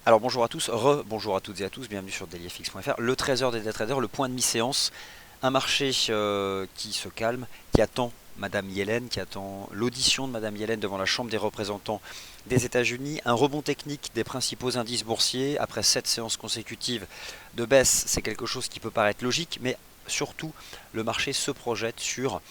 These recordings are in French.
Alors bonjour à tous, bonjour à toutes et à tous, bienvenue sur dailyfx.fr. Le 13h des day traders, le point de mi-séance, un marché qui se calme, qui attend Madame Yellen, qui attend l'audition de Madame Yellen devant la Chambre des représentants des États-Unis, un rebond technique des principaux indices boursiers après 7 séances consécutives de baisse, c'est quelque chose qui peut paraître logique, mais surtout le marché se projette sur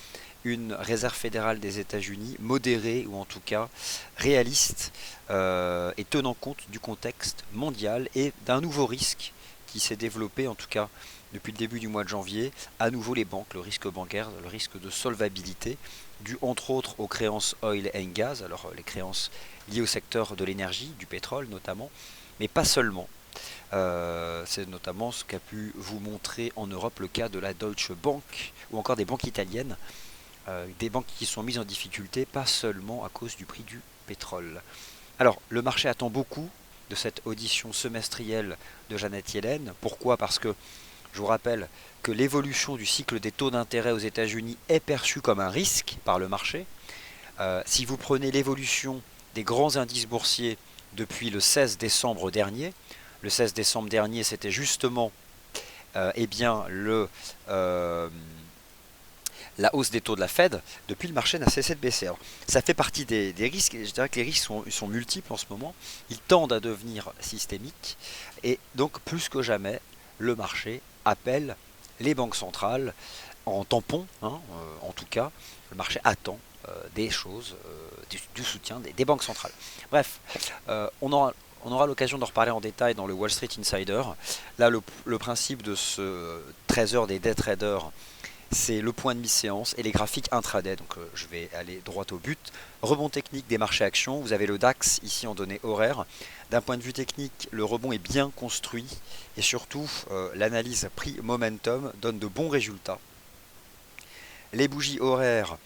une réserve fédérale des États-Unis modérée ou en tout cas réaliste et tenant compte du contexte mondial et d'un nouveau risque qui s'est développé en tout cas depuis le début du mois de janvier, à nouveau les banques, le risque bancaire, le risque de solvabilité, dû entre autres aux créances oil and gas, alors les créances liées au secteur de l'énergie, du pétrole notamment, mais pas seulement. C'est notamment ce qu'a pu vous montrer en Europe le cas de la Deutsche Bank ou encore des banques italiennes, des banques qui sont mises en difficulté, pas seulement à cause du prix du pétrole. Alors, le marché attend beaucoup de cette audition semestrielle de Janet Yellen. Pourquoi? Parce que je vous rappelle que l'évolution du cycle des taux d'intérêt aux États-Unis est perçue comme un risque par le marché. Si vous prenez l'évolution des grands indices boursiers depuis le 16 décembre dernier, le 16 décembre dernier, c'était justement eh bien, la hausse des taux de la Fed. Depuis, le marché n'a cessé de baisser. Alors, ça fait partie des risques, et je dirais que les risques sont multiples en ce moment, ils tendent à devenir systémiques, et donc plus que jamais, le marché appelle les banques centrales en tampon, hein, en tout cas, le marché attend des choses, du soutien des banques centrales. Bref, on aura l'occasion d'en reparler en détail dans le Wall Street Insider. Là, le principe de ce 13 heures des day traders, c'est le point de mi-séance et les graphiques intraday. Donc je vais aller droit au but. Rebond technique des marchés actions. Vous avez le DAX ici en données horaires. D'un point de vue technique, le rebond est bien construit et surtout l'analyse prix momentum donne de bons résultats. Les bougies horaires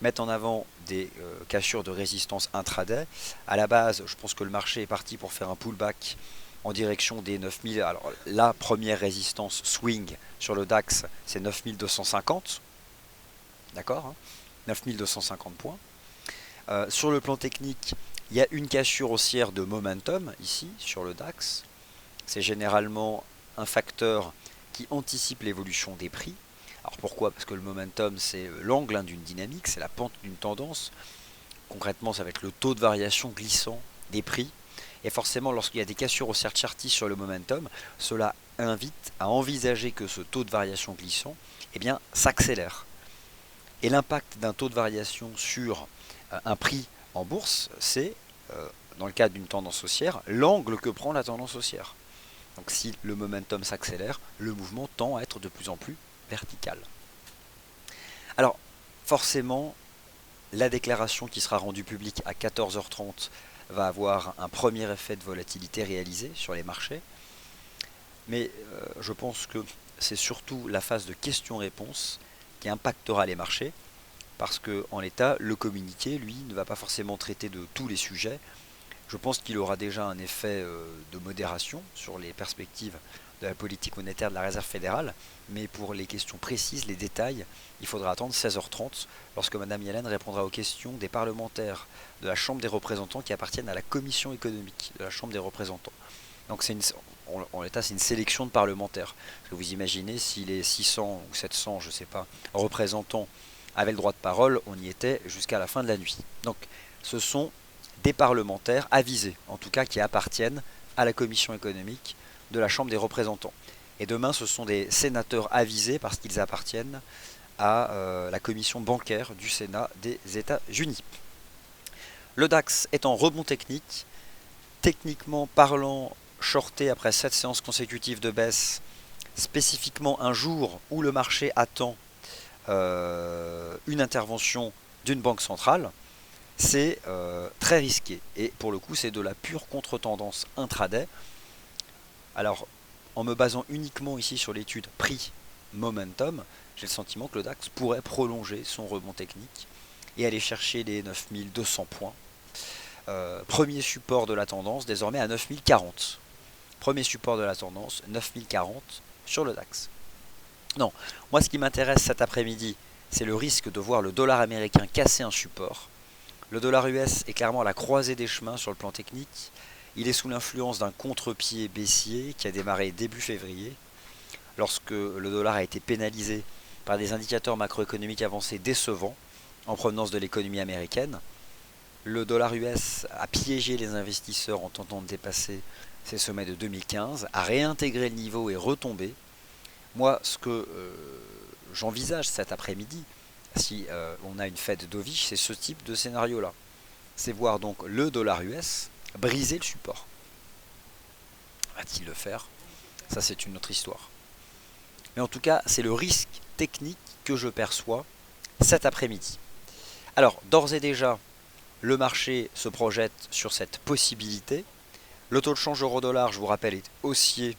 mettent en avant des cassures de résistance intraday. À la base, je pense que le marché est parti pour faire un pullback en direction des 9000. Alors la première résistance swing sur le DAX, c'est 9250. D'accord, hein, 9250 points. Sur le plan technique, il y a une cassure haussière de momentum ici sur le DAX. C'est généralement un facteur qui anticipe l'évolution des prix. Alors pourquoi? Parce que le momentum, c'est l'angle d'une dynamique, c'est la pente d'une tendance. Concrètement, ça va être le taux de variation glissant des prix. Et forcément, lorsqu'il y a des cassures haussières chartistes sur le momentum, cela invite à envisager que ce taux de variation glissant s'accélère. Et l'impact d'un taux de variation sur un prix en bourse, c'est, dans le cadre d'une tendance haussière, l'angle que prend la tendance haussière. Donc si le momentum s'accélère, le mouvement tend à être de plus en plus vertical. Alors, forcément, la déclaration qui sera rendue publique à 14h30 va avoir un premier effet de volatilité réalisé sur les marchés. Mais je pense que c'est surtout la phase de questions-réponses qui impactera les marchés, parce qu'en l'état, le communiqué, lui, ne va pas forcément traiter de tous les sujets. Je pense qu'il aura déjà un effet de modération sur les perspectives de la politique monétaire de la Réserve fédérale, mais pour les questions précises, les détails, il faudra attendre 16h30 lorsque Mme Yellen répondra aux questions des parlementaires de la Chambre des représentants qui appartiennent à la commission économique de la Chambre des représentants. Donc en l'état, c'est une sélection de parlementaires. Parce que vous imaginez si les 600 ou 700, je ne sais pas, représentants avaient le droit de parole, on y était jusqu'à la fin de la nuit. Donc ce sont des parlementaires avisés, en tout cas qui appartiennent à la commission économique de la Chambre des représentants. Et demain, ce sont des sénateurs avisés parce qu'ils appartiennent à la commission bancaire du Sénat des États-Unis. Le DAX est en rebond technique. Techniquement parlant, shorté après 7 séances consécutives de baisse, spécifiquement un jour où le marché attend une intervention d'une banque centrale, c'est très risqué. Et pour le coup, c'est de la pure contre-tendance intraday. Alors, en me basant uniquement ici sur l'étude prix-momentum, j'ai le sentiment que le DAX pourrait prolonger son rebond technique et aller chercher les 9200 points. Premier support de la tendance, désormais à 9040. Premier support de la tendance, 9040 sur le DAX. Non, moi ce qui m'intéresse cet après-midi, c'est le risque de voir le dollar américain casser un support. Le dollar US est clairement à la croisée des chemins sur le plan technique. il est sous l'influence d'un contre-pied baissier qui a démarré début février, lorsque le dollar a été pénalisé par des indicateurs macroéconomiques avancés décevants en provenance de l'économie américaine. Le dollar US a piégé les investisseurs en tentant de dépasser ses sommets de 2015, a réintégré le niveau et retombé. Moi, ce que j'envisage cet après-midi, si on a une Fed dovish, c'est ce type de scénario-là. C'est voir donc le dollar US briser le support. Va-t-il le faire? Ça, c'est une autre histoire. Mais en tout cas, c'est le risque technique que je perçois cet après-midi. Alors, d'ores et déjà, le marché se projette sur cette possibilité. Le taux de change euro-dollar, je vous rappelle, est haussier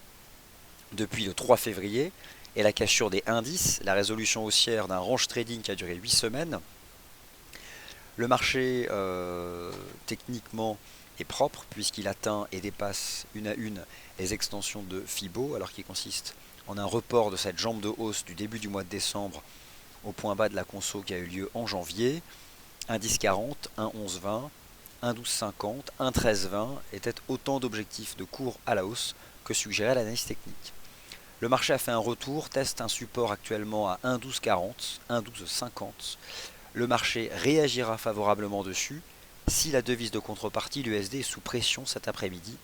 depuis le 3 février. Et la cassure des indices, la résolution haussière d'un range trading qui a duré 8 semaines. Le marché, techniquement, est propre puisqu'il atteint et dépasse une à une les extensions de Fibo, alors qu'il consiste en un report de cette jambe de hausse du début du mois de décembre au point bas de la conso qui a eu lieu en janvier. 1,1040, 1,1120, 1,1250, 1,1320 étaient autant d'objectifs de cours à la hausse que suggérait l'analyse technique. Le marché a fait un retour, teste un support actuellement à 1,1240, 1,1250. Le marché réagira favorablement dessus si la devise de contrepartie, l'USD, est sous pression cet après-midi,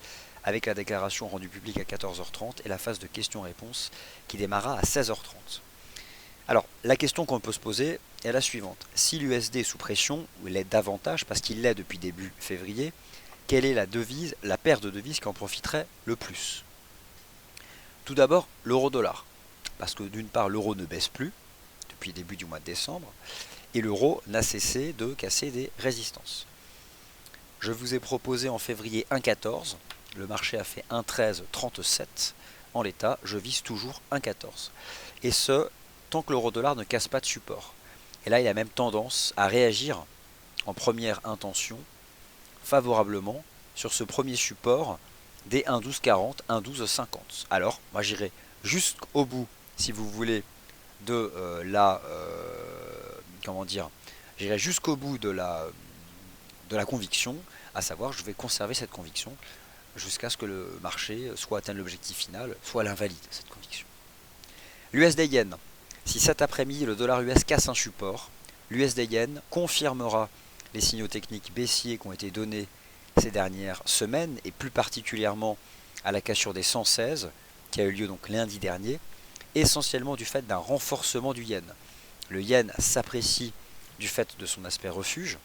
avec la déclaration rendue publique à 14h30 et la phase de questions-réponses qui démarra à 16h30. Alors, la question qu'on peut se poser est la suivante. Si l'USD est sous pression, ou il l'est davantage, parce qu'il l'est depuis début février, quelle est la devise, la paire de devises qui en profiterait le plus? Tout d'abord, l'euro-dollar. Parce que d'une part, l'euro ne baisse plus depuis le début du mois de décembre, et l'euro n'a cessé de casser des résistances. Je vous ai proposé en février 1,14, le marché a fait 1,1337. En l'état, je vise toujours 1,14. Et ce, tant que l'euro-dollar ne casse pas de support. Et là, il a même tendance à réagir en première intention favorablement sur ce premier support des 1,1240, 1,1250. Alors, moi j'irai jusqu'au bout, si vous voulez, de j'irai jusqu'au bout de la conviction, à savoir, je vais conserver cette conviction jusqu'à ce que le marché soit atteint l'objectif final, soit l'invalide, cette conviction. L'USD Yen. Si cet après-midi le dollar US casse un support, l'USD Yen confirmera les signaux techniques baissiers qui ont été donnés ces dernières semaines, et plus particulièrement à la cassure des 116, qui a eu lieu donc lundi dernier, essentiellement du fait d'un renforcement du yen. Le yen s'apprécie du fait de son aspect refuge.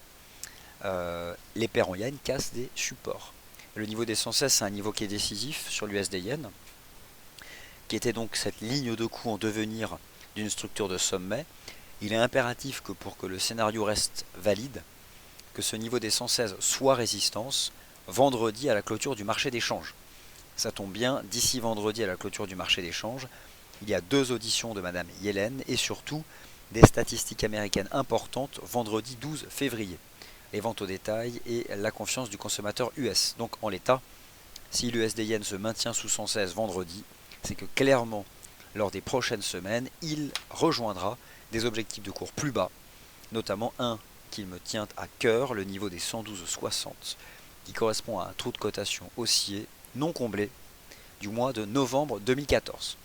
Les paires en yen cassent des supports. Le niveau des 116, c'est un niveau qui est décisif sur l'USD Yen, qui était donc cette ligne de coup en devenir d'une structure de sommet. Il est impératif que pour que le scénario reste valide, que ce niveau des 116 soit résistance vendredi à la clôture du marché des changes. Ça tombe bien, d'ici vendredi à la clôture du marché des changes, il y a 2 auditions de Madame Yellen et surtout des statistiques américaines importantes vendredi 12 février. Les ventes au détail et la confiance du consommateur US. Donc en l'état, si l'USD Yen se maintient sous 116 vendredi, c'est que clairement, lors des prochaines semaines, il rejoindra des objectifs de cours plus bas, notamment un qu'il me tient à cœur, le niveau des 112,60, qui correspond à un trou de cotation haussier non comblé du mois de novembre 2014.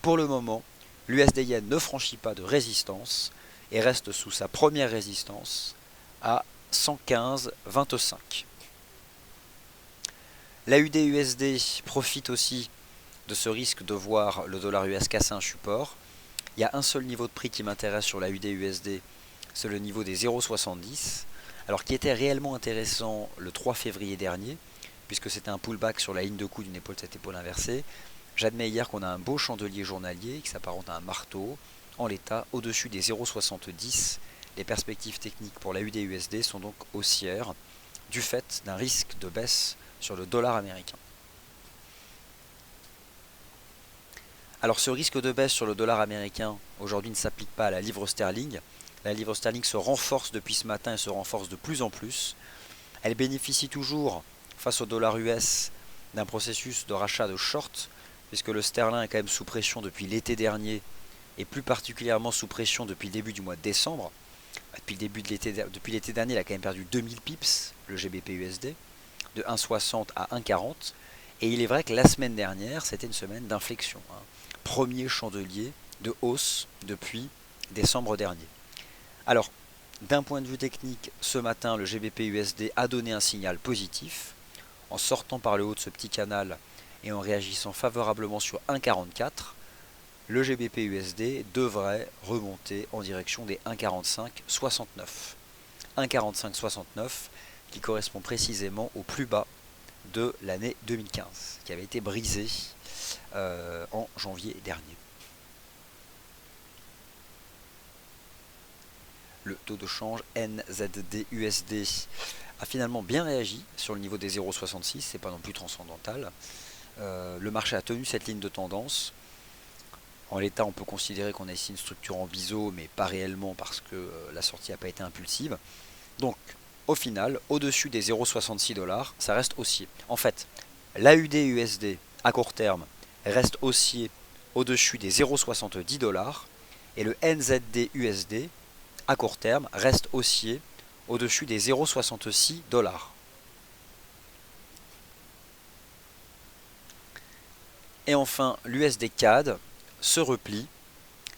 Pour le moment, l'USD Yen ne franchit pas de résistance et reste sous sa première résistance à 115,25. L'AUD-USD profite aussi de ce risque de voir le dollar US casser un support. Il y a un seul niveau de prix qui m'intéresse sur l'AUD-USD, c'est le niveau des 0,70, alors qui était réellement intéressant le 3 février dernier, puisque c'était un pullback sur la ligne de coup d'une épaule cette épaule inversée. J'admets hier qu'on a un beau chandelier journalier qui s'apparente à un marteau. En l'état, au-dessus des 0,70, les perspectives techniques pour l'AUD-USD sont donc haussières, du fait d'un risque de baisse sur le dollar américain. Alors ce risque de baisse sur le dollar américain aujourd'hui ne s'applique pas à la livre sterling. La livre sterling se renforce depuis ce matin et se renforce de plus en plus. Elle bénéficie toujours, face au dollar US, d'un processus de rachat de short, puisque le sterling est quand même sous pression depuis l'été dernier, et plus particulièrement sous pression depuis le début du mois de décembre. Depuis l'été dernier, il a quand même perdu 2000 pips, le GBP USD. de 1,60 à 1,40. Et il est vrai que la semaine dernière, c'était une semaine d'inflexion, hein. Premier chandelier de hausse depuis décembre dernier. Alors, d'un point de vue technique, ce matin, le GBP/USD a donné un signal positif en sortant par le haut de ce petit canal et en réagissant favorablement sur 1,44. Le GBP/USD devrait remonter en direction des 1,4569. 1,4569 qui correspond précisément au plus bas de l'année 2015, qui avait été brisé en janvier dernier. Le taux de change NZD/USD a finalement bien réagi sur le niveau des 0,66, c'est pas non plus transcendantal. Le marché a tenu cette ligne de tendance. En l'état, on peut considérer qu'on a ici une structure en biseau, mais pas réellement parce que la sortie n'a pas été impulsive. Donc, au final, au-dessus des 0,66 $, ça reste haussier. En fait, l'AUD/USD à court terme reste haussier au-dessus des 0,70 $ et le NZD/USD à court terme reste haussier au-dessus des 0,66 $. Et enfin, l'USD CAD se replie.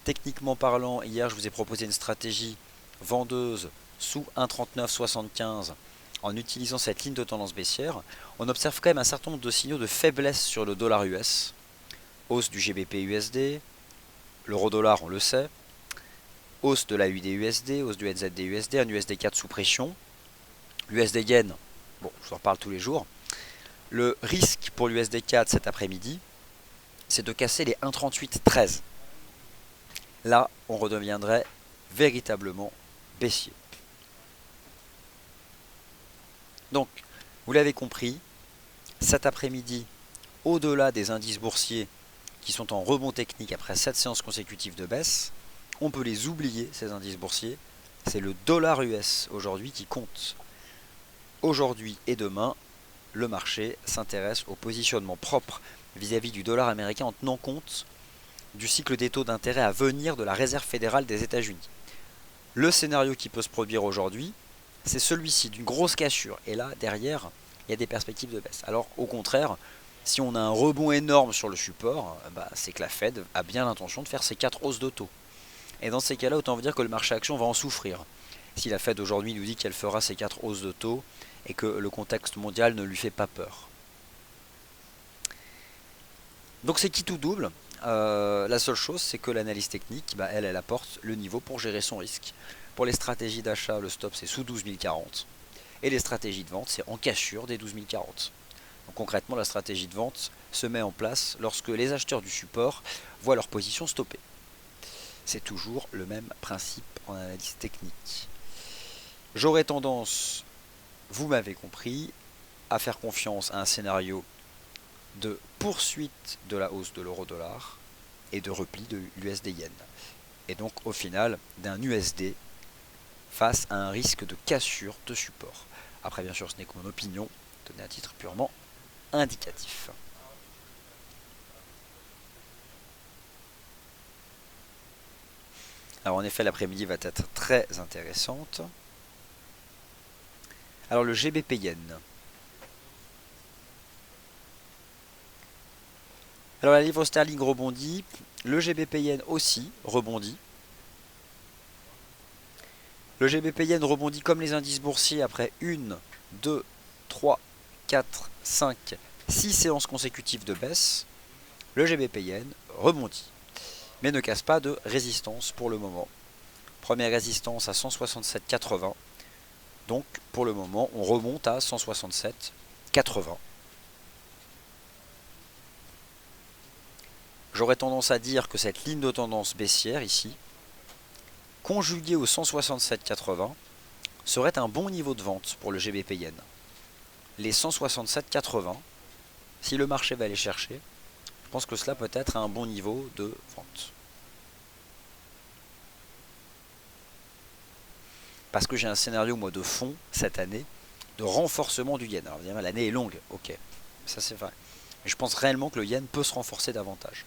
Techniquement parlant, hier je vous ai proposé une stratégie vendeuse sous 1,3975 en utilisant cette ligne de tendance baissière. On observe quand même un certain nombre de signaux de faiblesse sur le dollar US. Hausse du GBP/USD, l'euro-dollar on le sait, hausse de la UD/USD, hausse du NZD/USD, un USD 4 sous pression, l'USD yen, bon je vous en reparle tous les jours. Le risque pour l'USD 4 cet après-midi, c'est de casser les 1,3813. Là, on redeviendrait véritablement baissier. Donc, vous l'avez compris, cet après-midi, au-delà des indices boursiers qui sont en rebond technique après 7 séances consécutives de baisse, on peut les oublier, ces indices boursiers. C'est le dollar US aujourd'hui qui compte. Aujourd'hui et demain, le marché s'intéresse au positionnement propre vis-à-vis du dollar américain en tenant compte du cycle des taux d'intérêt à venir de la Réserve fédérale des États-Unis. Le scénario qui peut se produire aujourd'hui, c'est celui-ci d'une grosse cassure. Et là, derrière, il y a des perspectives de baisse. Alors, au contraire, si on a un rebond énorme sur le support, c'est que la Fed a bien l'intention de faire ses 4 hausses de taux. Et dans ces cas-là, autant vous dire que le marché action va en souffrir. Si la Fed aujourd'hui nous dit qu'elle fera ses 4 hausses de taux et que le contexte mondial ne lui fait pas peur. Donc c'est qui tout double. La seule chose, c'est que l'analyse technique, elle apporte le niveau pour gérer son risque. Pour les stratégies d'achat, le stop c'est sous 12 040. Et les stratégies de vente, c'est en cassure des 12 040. Donc concrètement, la stratégie de vente se met en place lorsque les acheteurs du support voient leur position stoppée. C'est toujours le même principe en analyse technique. J'aurais tendance, vous m'avez compris, à faire confiance à un scénario de poursuite de la hausse de l'euro-dollar et de repli de l'USD-yen. Et donc au final d'un USD face à un risque de cassure de support. Après bien sûr ce n'est que mon opinion, donnée à titre purement indicatif. Alors en effet l'après-midi va être très intéressante. Alors le GBP Yen. Alors la livre sterling rebondit, le GBP Yen aussi rebondit. Le GBP Yen rebondit comme les indices boursiers après 1, 2, 3, 4, 5, 6 séances consécutives de baisse. Le GBP Yen rebondit, mais ne casse pas de résistance pour le moment. Première résistance à 167,80. Donc pour le moment on remonte à 167,80. J'aurais tendance à dire que cette ligne de tendance baissière ici, conjuguée au 167,80, serait un bon niveau de vente pour le GBP Yen. Les 167,80, si le marché va les chercher, je pense que cela peut être un bon niveau de vente. Parce que j'ai un scénario moi de fond cette année de renforcement du yen. Alors évidemment l'année est longue, ok, ça c'est vrai. Mais je pense réellement que le yen peut se renforcer davantage.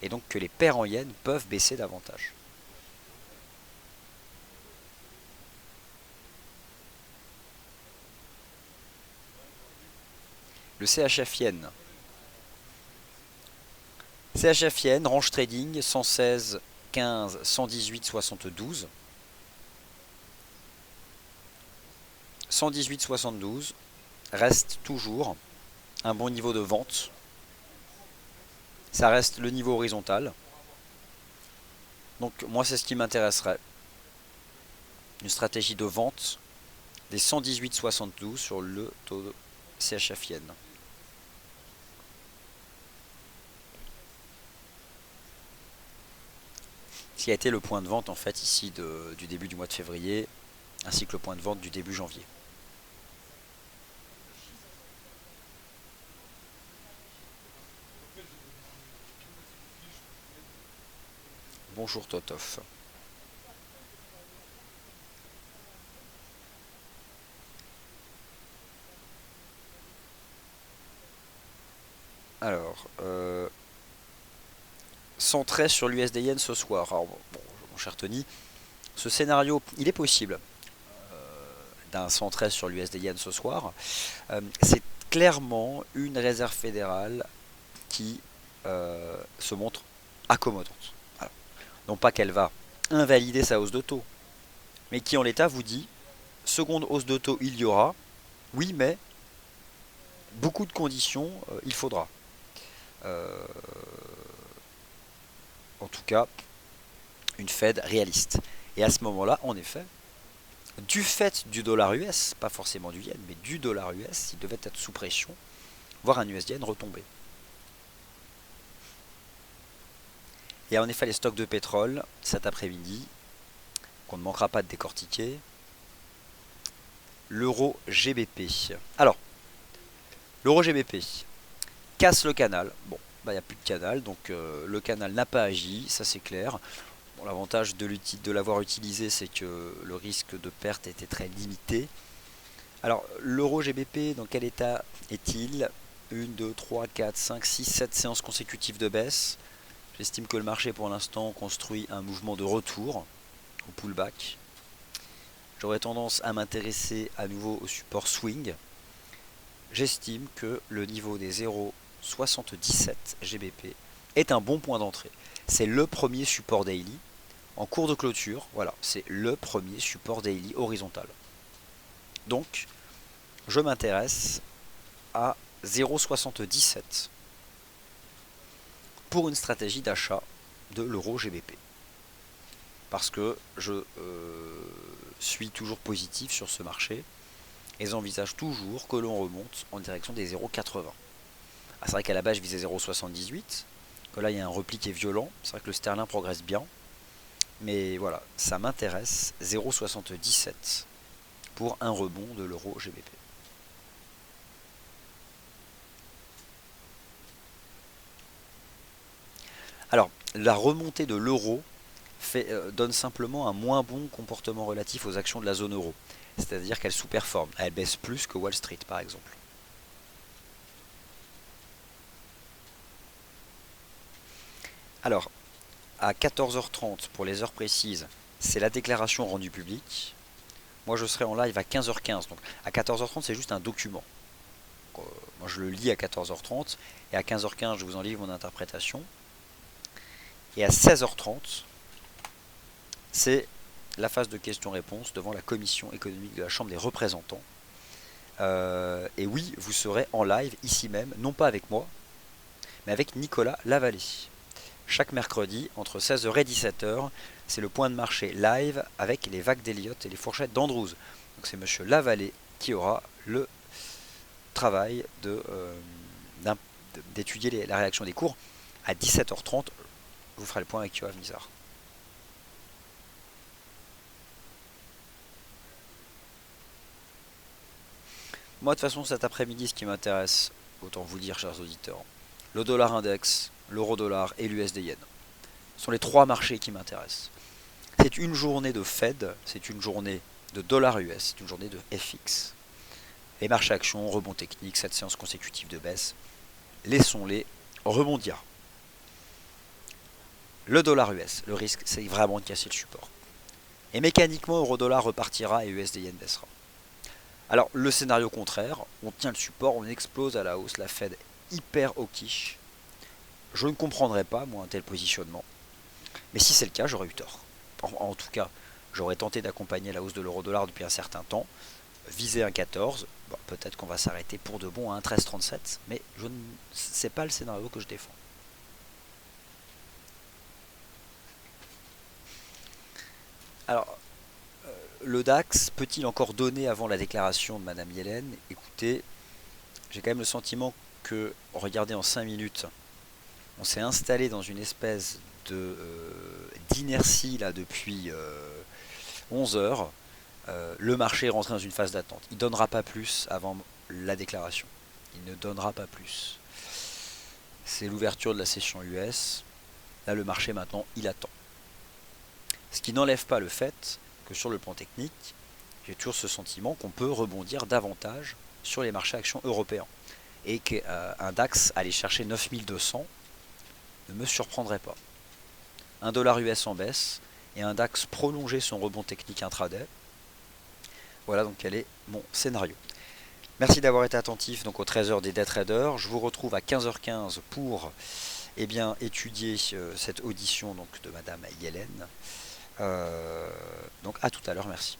Et donc que les paires en yen peuvent baisser davantage. Le CHF Yen. CHF Yen, range trading 116, 15, 118, 72. 118, 72 reste toujours un bon niveau de vente. Ça reste le niveau horizontal. Donc moi c'est ce qui m'intéresserait. Une stratégie de vente des 118,72 sur le taux de CHF Yen. Ce qui a été le point de vente en fait ici du début du mois de février, ainsi que le point de vente du début janvier. Bonjour Totov. Alors, centré sur l'USD Yen ce soir. Alors, bon, mon cher Tony, ce scénario, il est possible d'un centré sur l'USD Yen ce soir. C'est clairement une réserve fédérale qui se montre accommodante. Alors, non pas qu'elle va invalider sa hausse de taux, mais qui en l'état vous dit, seconde hausse de taux il y aura, oui mais beaucoup de conditions il faudra. En tout cas, une Fed réaliste. Et à ce moment-là, en effet, du fait du dollar US, pas forcément du yen, mais du dollar US, il devait être sous pression, voire un USD yen retomber. Et en effet, les stocks de pétrole, cet après-midi, qu'on ne manquera pas de décortiquer, l'euro GBP. Alors, l'euro GBP casse le canal. Bon, bah, il n'y a plus de canal, donc le canal n'a pas agi, ça c'est clair. Bon, l'avantage de l'avoir utilisé, c'est que le risque de perte était très limité. Alors, l'euro GBP, dans quel état est-il? 1, 2, 3, 4, 5, 6, 7 séances consécutives de baisse. J'estime que le marché pour l'instant construit un mouvement de retour au pullback. J'aurais tendance à m'intéresser à nouveau au support swing. J'estime que le niveau des 0,77 GBP est un bon point d'entrée. C'est le premier support daily. En cours de clôture, voilà, c'est le premier support daily horizontal. Donc, je m'intéresse à 0,77 pour une stratégie d'achat de l'euro GBP. Parce que je suis toujours positif sur ce marché et j'envisage toujours que l'on remonte en direction des 0,80. Ah, c'est vrai qu'à la base je visais 0,78, que là il y a un repli qui est violent, c'est vrai que le sterling progresse bien, mais voilà, ça m'intéresse 0,77 pour un rebond de l'euro GBP. Alors, la remontée de l'euro donne simplement un moins bon comportement relatif aux actions de la zone euro. C'est-à-dire qu'elle sous-performe. Elle baisse plus que Wall Street, par exemple. Alors, à 14h30, pour les heures précises, c'est la déclaration rendue publique. Moi, je serai en live à 15h15. Donc, à 14h30, c'est juste un document. Moi, je le lis à 14h30. Et à 15h15, je vous en livre mon interprétation. Et à 16h30, c'est la phase de questions-réponses devant la commission économique de la Chambre des représentants. Et oui, vous serez en live ici même, non pas avec moi, mais avec Nicolas Lavallée. Chaque mercredi, entre 16h et 17h, c'est le point de marché live avec les vagues d'Elliott et les fourchettes d'Andrews. Donc c'est monsieur Lavallée qui aura le travail d'étudier la réaction des cours. À 17h30, je vous ferai le point avec Yoav Nizar. Moi, de toute façon, cet après-midi, ce qui m'intéresse, autant vous dire, chers auditeurs, le dollar index, l'euro-dollar et l'USD Yen. Ce sont les trois marchés qui m'intéressent. C'est une journée de Fed, c'est une journée de dollar US, c'est une journée de FX. Les marchés actions, rebond technique, 7 séances consécutives de baisse, laissons-les rebondir. Le dollar US, le risque, c'est vraiment de casser le support. Et mécaniquement, euro-dollar repartira et USD Yen baissera. Alors le scénario contraire, on tient le support, on explose à la hausse, la Fed hyper hawkish. Je ne comprendrais pas moi un tel positionnement. Mais si c'est le cas, j'aurais eu tort. En tout cas, j'aurais tenté d'accompagner la hausse de l'euro-dollar depuis un certain temps, viser un 14, bon, peut-être qu'on va s'arrêter pour de bon à un 13,37, mais c'est pas le scénario que je défends. Alors, le DAX peut-il encore donner avant la déclaration de Madame Yellen? Écoutez, j'ai quand même le sentiment que, regardez en 5 minutes, on s'est installé dans une espèce d'inertie là depuis 11 heures. Le marché est rentré dans une phase d'attente. Il ne donnera pas plus avant la déclaration. Il ne donnera pas plus. C'est l'ouverture de la session US. Là, le marché maintenant, il attend. Ce qui n'enlève pas le fait que sur le plan technique, j'ai toujours ce sentiment qu'on peut rebondir davantage sur les marchés actions européens. Et qu'un DAX aller chercher 9200 ne me surprendrait pas. Un dollar US en baisse et un DAX prolonger son rebond technique intraday. Voilà donc quel est mon scénario. Merci d'avoir été attentif donc au 13h des Day Traders. Je vous retrouve à 15h15 pour étudier cette audition donc, de Madame Yellen. Donc à tout à l'heure, merci.